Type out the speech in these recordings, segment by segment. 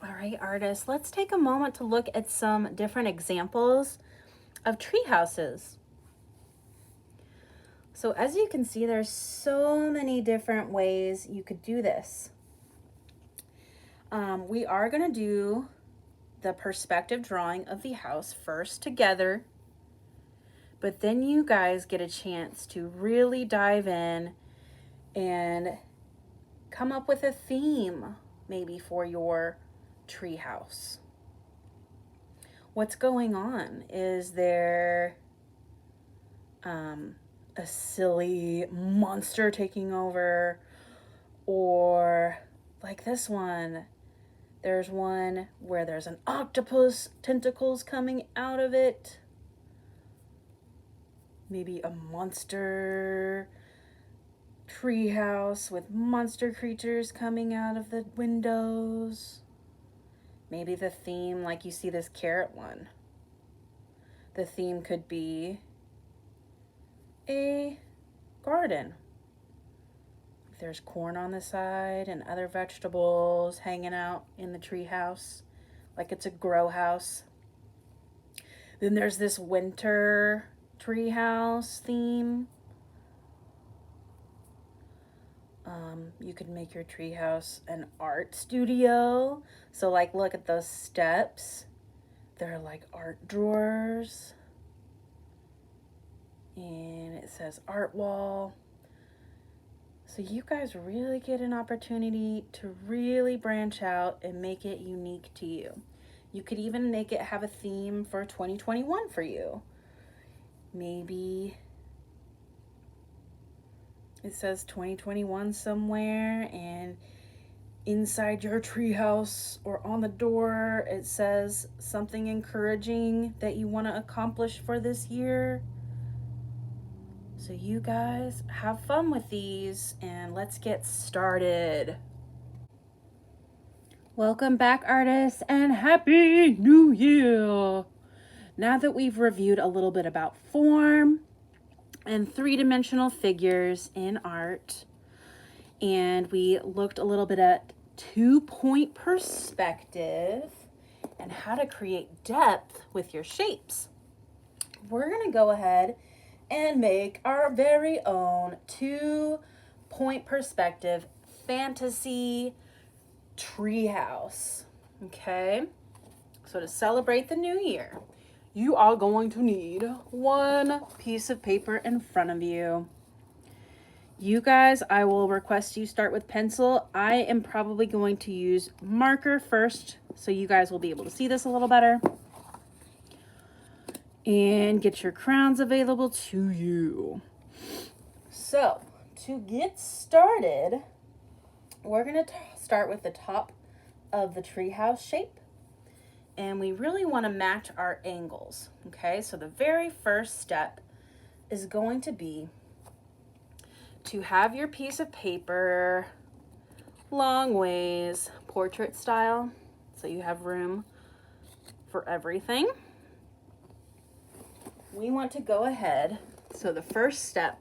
All right, artists, let's take a moment to look at some different examples of tree houses. So as you can see, there's so many different ways you could do this. We are going to do the perspective drawing of the house first together, but then you guys get a chance to really dive in and come up with a theme maybe for your tree house. What's going on? Is there a silly monster taking over? Or like this one, there's one where there's an octopus, tentacles coming out of it. Maybe a monster treehouse with monster creatures coming out of the windows. Maybe the theme, like you see this carrot one, the theme could be a garden. There's corn on the side and other vegetables hanging out in the tree house, like it's a grow house. Then there's this winter tree house theme. You could make your tree house an art studio. So like, look at those steps. They're like art drawers. And it says art wall. So you guys really get an opportunity to really branch out and make it unique to you. You could even make it have a theme for 2021 for you. Maybe it says 2021 somewhere, and inside your treehouse or on the door it says something encouraging that you want to accomplish for this year. So you guys have fun with these and let's get started. Welcome back, artists, and Happy New Year! Now that we've reviewed a little bit about form and three-dimensional figures in art, and we looked a little bit at 2-point perspective and how to create depth with your shapes, we're going to go ahead and make our very own 2-point perspective fantasy treehouse. Okay, so to celebrate the new year, you are going to need one piece of paper in front of you. You guys, I will request you start with pencil. I am probably going to use marker first, so you guys will be able to see this a little better. And get your crayons available to you. So, to get started, we're going to start with the top of the treehouse shape. And we really want to match our angles. Okay, so the very first step is going to be to have your piece of paper long ways, portrait style, so you have room for everything. We want to go ahead, so the first step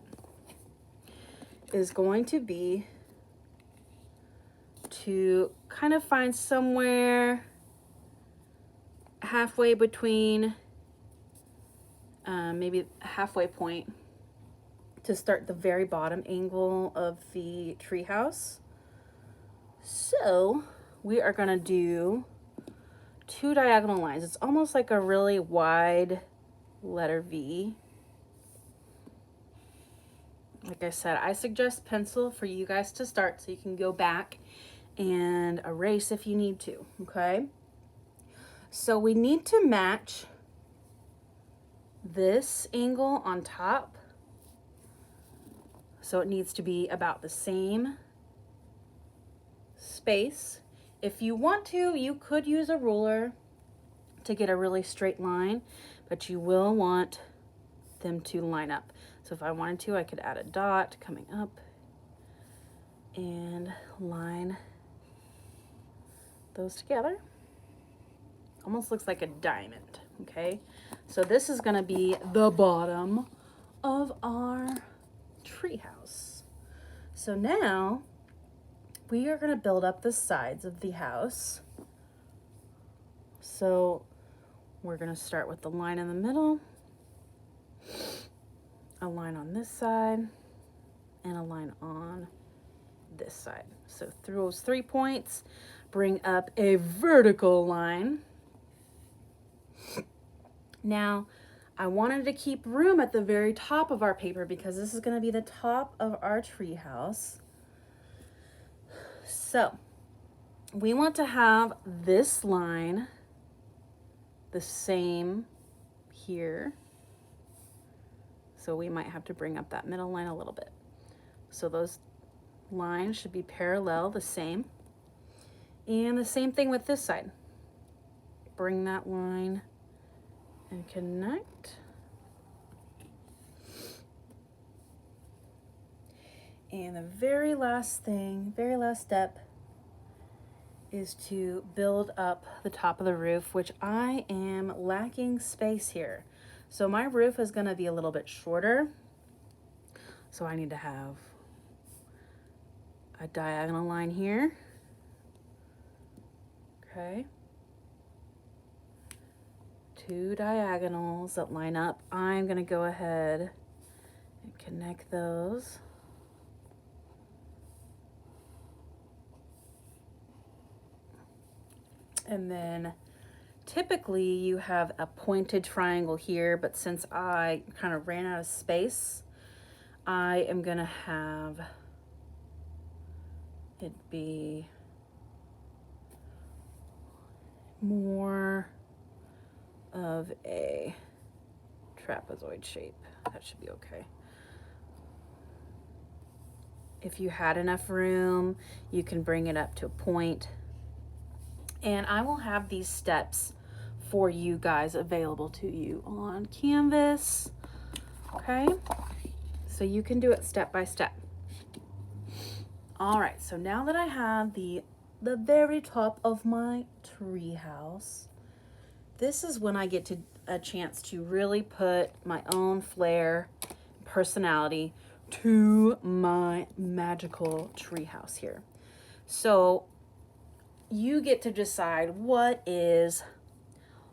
is going to be to kind of find somewhere halfway between, maybe halfway point, to start the very bottom angle of the treehouse. So we are going to do 2 diagonal lines. It's almost like a really wide letter V. Like I said, I suggest pencil for you guys to start so you can go back and erase if you need to, okay? So we need to match this angle on top. So it needs to be about the same space. If you want to, you could use a ruler to get a really straight line, but you will want them to line up. So if I wanted to, I could add a dot coming up and line those together. Almost looks like a diamond, okay? So this is gonna be the bottom of our treehouse. So now we are gonna build up the sides of the house So we're going to start with the line in the middle, a line on this side, and a line on this side. So through those 3 points, bring up a vertical line. Now, I wanted to keep room at the very top of our paper because this is going to be the top of our tree house. So we want to have this line the same here. So we might have to bring up that middle line a little bit. So those lines should be parallel, the same. And the same thing with this side. Bring that line and connect. And the very last thing, very last step is to build up the top of the roof, which I am lacking space here. So my roof is going to be a little bit shorter. So I need to have a diagonal line here. Okay. 2 diagonals that line up. I'm going to go ahead and connect those. And then typically you have a pointed triangle here, but since I kind of ran out of space, I am gonna have it be more of a trapezoid shape. That should be okay. If you had enough room, you can bring it up to a point. And I will have these steps for you guys available to you on Canvas, okay? So you can do it step by step. All right, so now that I have the very top of my tree house, this is when I get a chance to really put my own flair, personality to my magical tree house here. So you get to decide what is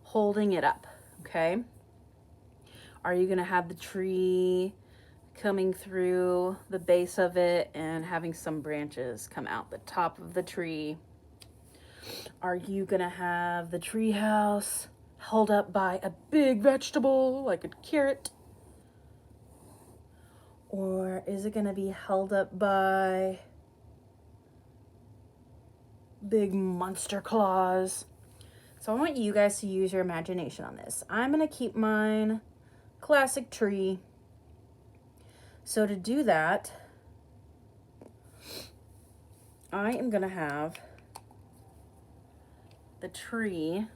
holding it up, okay? Are you gonna have the tree coming through the base of it and having some branches come out the top of the tree? Are you gonna have the tree house held up by a big vegetable like a carrot? Or is it gonna be held up by big monster claws? So I want you guys to use your imagination on this. I'm gonna keep mine classic tree. So to do that, I am gonna have the tree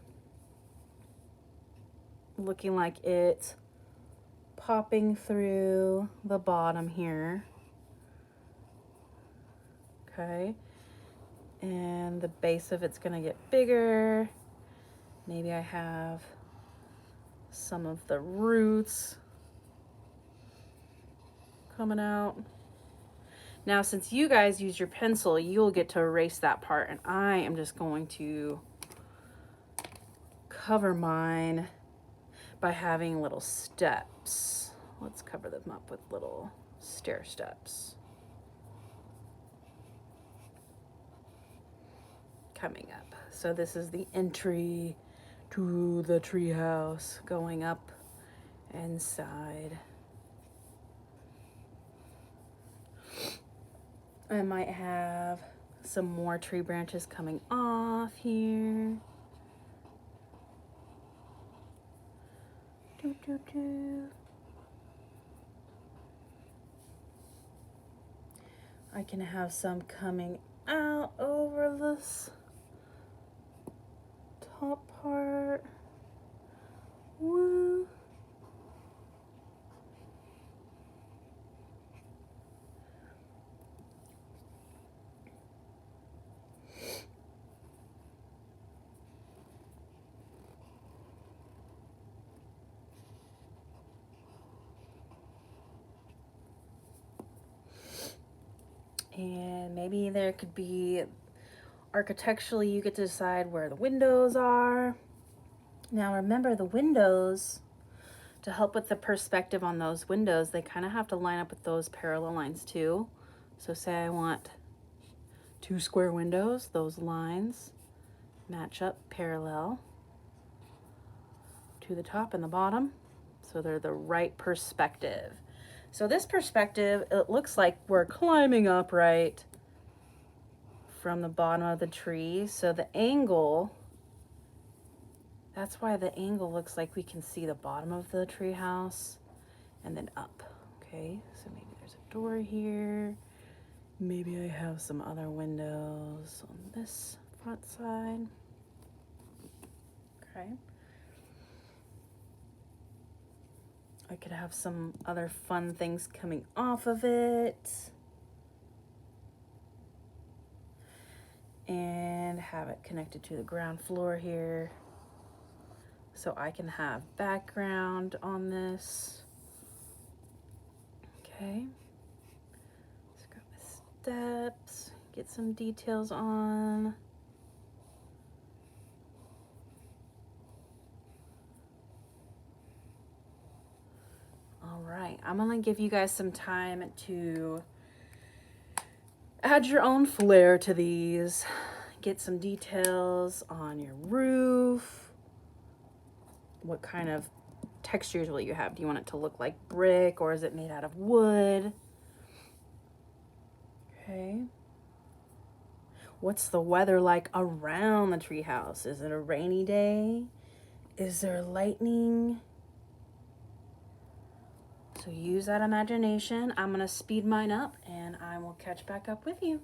looking like it's popping through the bottom here. Okay. And the base of it's gonna get bigger. Maybe I have some of the roots coming out. Now, since you guys use your pencil, you'll get to erase that part, and I am just going to cover mine by having little steps. Let's cover them up with little stair steps. Coming up. So this is the entry to the treehouse, going up inside. I might have some more tree branches coming off here. Doo, doo, doo. I can have some coming out over this top part. Woo. And maybe there could be, architecturally, you get to decide where the windows are. Now remember the windows, to help with the perspective on those windows, they kind of have to line up with those parallel lines too. So say I want 2 square windows, those lines match up parallel to the top and the bottom, so they're the right perspective. So this perspective, it looks like we're climbing up right from the bottom of the tree. So the angle, that's why the angle looks like we can see the bottom of the tree house and then up. Okay, so maybe there's a door here. Maybe I have some other windows on this front side. Okay. I could have some other fun things coming off of it. And have it connected to the ground floor here. So I can have background on this. Okay. Let's grab my steps, get some details on. All right, I'm gonna give you guys some time to add your own flair to these. Get some details on your roof. What kind of textures will you have? Do you want it to look like brick, or is it made out of wood? Okay. What's the weather like around the treehouse? Is it a rainy day? Is there lightning? So use that imagination. I'm gonna speed mine up and I will catch back up with you.